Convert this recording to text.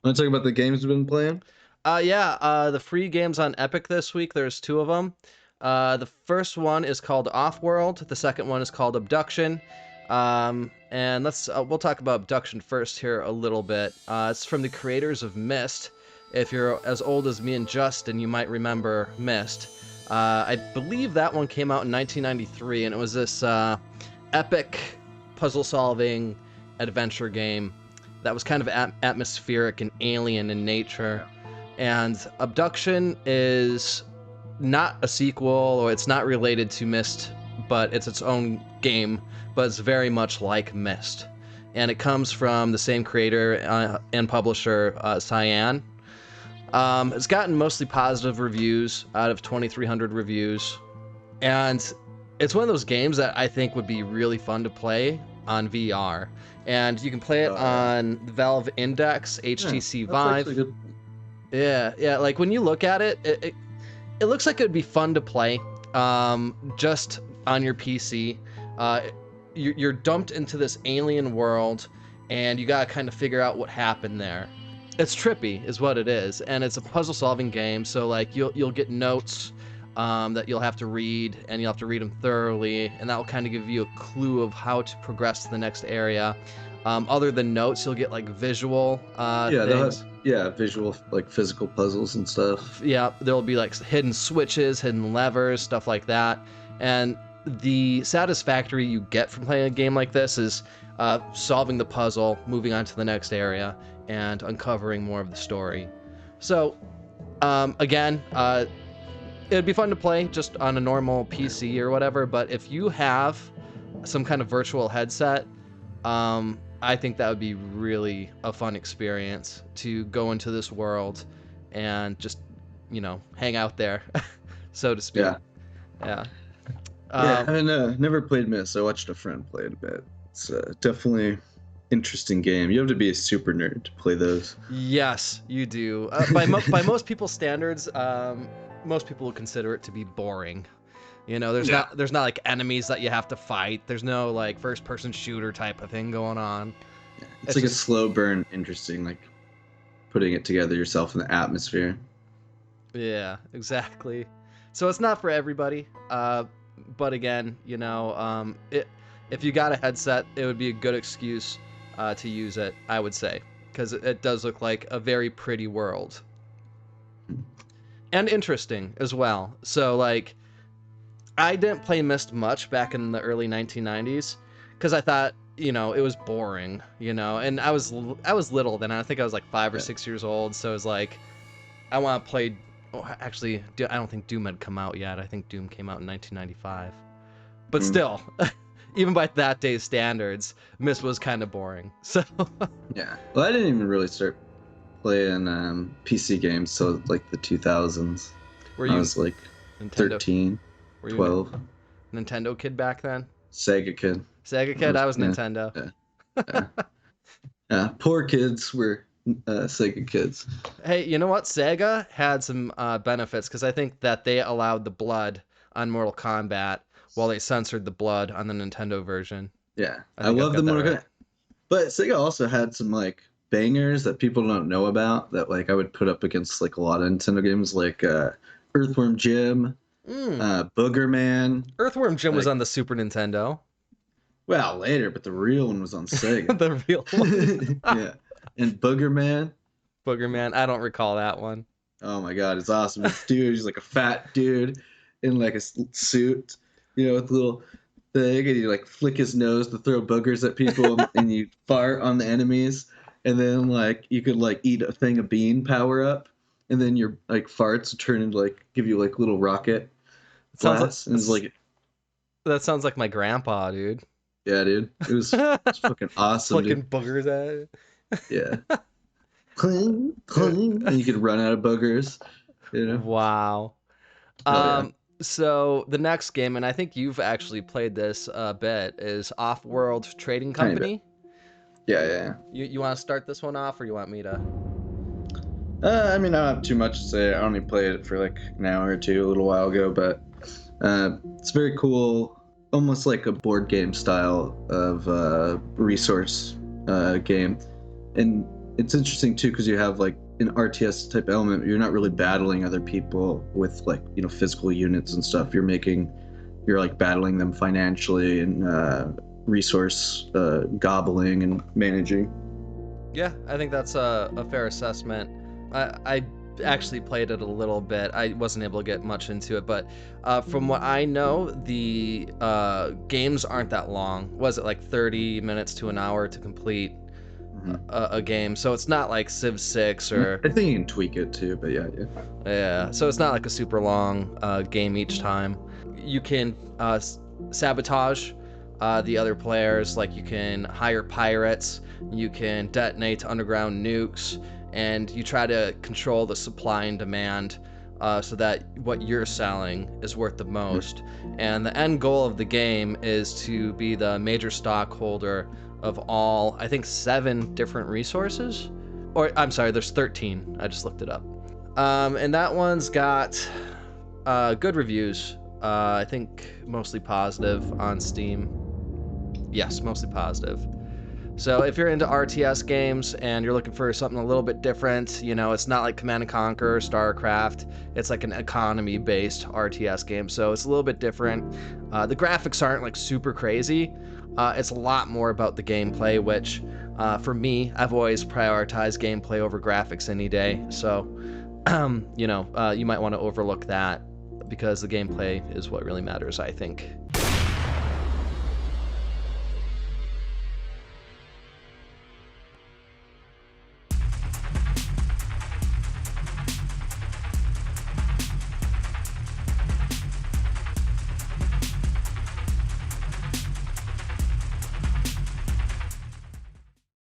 Want to talk about the games we've been playing? The free games on Epic this week, there's two of them. The first one is called Offworld. The second one is called Obduction. And we'll talk about Abduction first here a little bit. It's from the creators of Myst. If you're as old as me and Justin, you might remember Myst. I believe that one came out in 1993, and it was this epic puzzle-solving adventure game that was kind of atmospheric and alien in nature. And Abduction is not a sequel, or it's not related to Myst, but it's its own game, but it's very much like Myst. And it comes from the same creator and publisher, Cyan. It's gotten mostly positive reviews out of 2,300 reviews. And it's one of those games that I think would be really fun to play on VR. And you can play it on the Valve Index, HTC Vive. Yeah. Like when you look at it, it looks like it would be fun to play, just on your PC. You're dumped into this alien world, and you gotta kind of figure out what happened there. It's trippy, is what it is, and it's a puzzle-solving game. So like you'll get notes that you'll have to read, and you'll have to read them thoroughly, and that will kind of give you a clue of how to progress to the next area. Other than notes, you'll get like visual things. Visual, like physical puzzles and stuff. Yeah, there'll be like hidden switches, hidden levers, stuff like that. And the satisfactory you get from playing a game like this is solving the puzzle, moving on to the next area, and uncovering more of the story. So, again, it'd be fun to play just on a normal PC or whatever, but if you have some kind of virtual headset, I think that would be really a fun experience to go into this world and just, hang out there, so to speak. Yeah. Yeah. I haven't never played Myst. I watched a friend play it a bit. It's definitely interesting game. You have to be a super nerd to play those. Yes, you do. By most people's standards, most people would consider it to be boring. There's not like enemies that you have to fight. There's no like first person shooter type of thing going on. Yeah. It's like a slow burn, interesting, like putting it together yourself in the atmosphere. Yeah, exactly. So it's not for everybody. But again, if you got a headset, it would be a good excuse to use it, I would say, because it does look like a very pretty world. And interesting as well. So like, I didn't play Myst much back in the early 1990s because I thought, it was boring, and I was little then. I think I was like 5 or 6 years old. So it was like, I want to play. Oh, actually, I don't think Doom had come out yet. I think Doom came out in 1995. But still, even by that day's standards, Myst was kind of boring. So yeah. Well, I didn't even really start playing PC games till like the 2000s. I was like Nintendo? 13, 12. Nintendo kid back then? Sega kid. Sega kid? I was Nintendo. Yeah. Poor kids were Sega kids. Hey, you know what? Sega had some benefits because I think that they allowed the blood on Mortal Kombat while they censored the blood on the Nintendo version. Yeah, I love the Mortal Kombat. But Sega also had some like bangers that people don't know about that like I would put up against like a lot of Nintendo games like Earthworm Jim, Booger Man. Earthworm Jim was on the Super Nintendo. Well, later, but the real one was on Sega. The real one. Yeah. And Booger Man. Booger Man, I don't recall that one. Oh my god, it's awesome. This dude, he's like a fat dude in like a suit, with a little thing, and you like flick his nose to throw boogers at people, and you fart on the enemies, and then like you could like eat a thing of bean power up, and then your like farts turn into like give you like little rocket blasts. That sounds like my grandpa, dude. Yeah, dude. It was fucking awesome. Flicking boogers at it. Yeah. Cling, cling. And you could run out of boogers. Wow. Yeah. So the next game, and I think you've actually played this a bit, is Offworld Trading Company. Yeah. You want to start this one off, or you want me to? I mean, I don't have too much to say. I only played it for like an hour or two a little while ago, but it's very cool. Almost like a board game style of resource game. And it's interesting too because you have like an RTS type element. You're not really battling other people with like physical units and stuff. You're like battling them financially and resource gobbling and managing. Yeah, I think that's a fair assessment. I actually played it a little bit. I wasn't able to get much into it, but from what I know, the games aren't that long. Was it like 30 minutes to an hour to complete a game? So it's not like Civ 6 or... I think you can tweak it too, but yeah. Yeah, so it's not like a super long game each time. You can sabotage the other players, like you can hire pirates, you can detonate underground nukes, and you try to control the supply and demand so that what you're selling is worth the most. And the end goal of the game is to be the major stockholder of all, I think, 7 different resources. Or, I'm sorry, there's 13. I just looked it up. And that one's got good reviews. I think mostly positive on Steam. Yes, mostly positive. So if you're into RTS games and you're looking for something a little bit different, it's not like Command & Conquer or StarCraft. It's like an economy-based RTS game, so it's a little bit different. The graphics aren't like super crazy. It's a lot more about the gameplay, which for me, I've always prioritized gameplay over graphics any day. So, you might want to overlook that because the gameplay is what really matters, I think.